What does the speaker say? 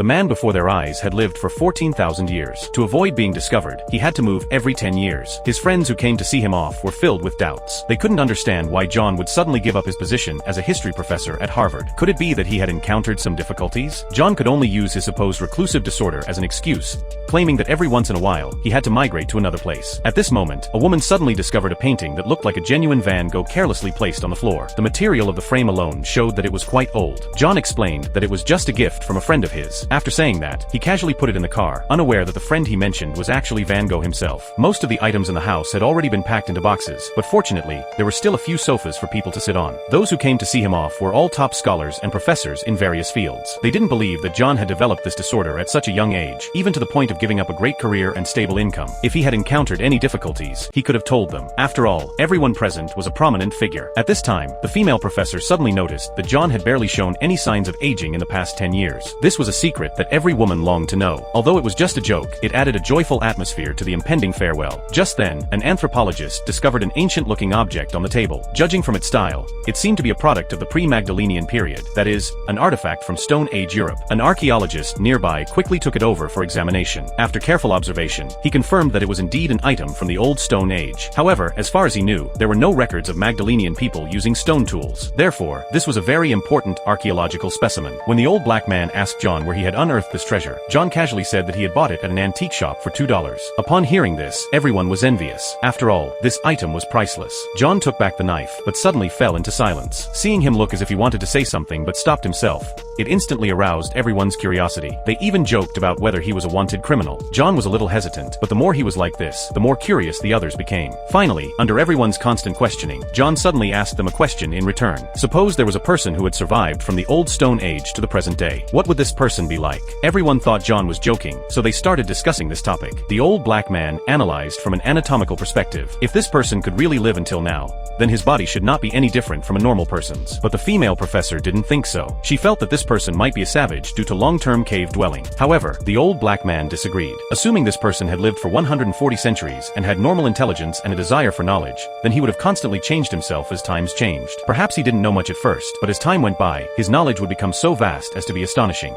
The man before their eyes had lived for 14,000 years. To avoid being discovered, he had to move every 10 years. His friends who came to see him off were filled with doubts. They couldn't understand why John would suddenly give up his position as a history professor at Harvard. Could it be that he had encountered some difficulties? John could only use his supposed reclusive disorder as an excuse, claiming that every once in a while, he had to migrate to another place. At this moment, a woman suddenly discovered a painting that looked like a genuine Van Gogh carelessly placed on the floor. The material of the frame alone showed that it was quite old. John explained that it was just a gift from a friend of his. After saying that, he casually put it in the car, unaware that the friend he mentioned was actually Van Gogh himself. Most of the items in the house had already been packed into boxes, but fortunately, there were still a few sofas for people to sit on. Those who came to see him off were all top scholars and professors in various fields. They didn't believe that John had developed this disorder at such a young age, even to the point of giving up a great career and stable income. If he had encountered any difficulties, he could have told them. After all, everyone present was a prominent figure. At this time, the female professor suddenly noticed that John had barely shown any signs of aging in the past 10 years. This was a secret that every woman longed to know. Although it was just a joke, it added a joyful atmosphere to the impending farewell. Just then, an anthropologist discovered an ancient-looking object on the table. Judging from its style, it seemed to be a product of the pre-Magdalenian period, that is, an artifact from Stone Age Europe. An archaeologist nearby quickly took it over for examination. After careful observation, he confirmed that it was indeed an item from the Old Stone Age. However, as far as he knew, there were no records of Magdalenian people using stone tools. Therefore, this was a very important archaeological specimen. When the old black man asked John where he had unearthed this treasure, John casually said that he had bought it at an antique shop for $2. Upon hearing this, everyone was envious. After all, this item was priceless. John took back the knife, but suddenly fell into silence. Seeing him look as if he wanted to say something but stopped himself, it instantly aroused everyone's curiosity. They even joked about whether he was a wanted criminal. John was a little hesitant, but the more he was like this, the more curious the others became. Finally, under everyone's constant questioning, John suddenly asked them a question in return. Suppose there was a person who had survived from the Old Stone Age to the present day. What would this person be like? Everyone thought John was joking, so they started discussing this topic. The old black man analyzed from an anatomical perspective. If this person could really live until now, then his body should not be any different from a normal person's. But the female professor didn't think so. She felt that this person might be a savage due to long-term cave dwelling. However, the old black man disagreed. Assuming this person had lived for 140 centuries and had normal intelligence and a desire for knowledge, then he would have constantly changed himself as times changed. Perhaps he didn't know much at first, but as time went by, his knowledge would become so vast as to be astonishing.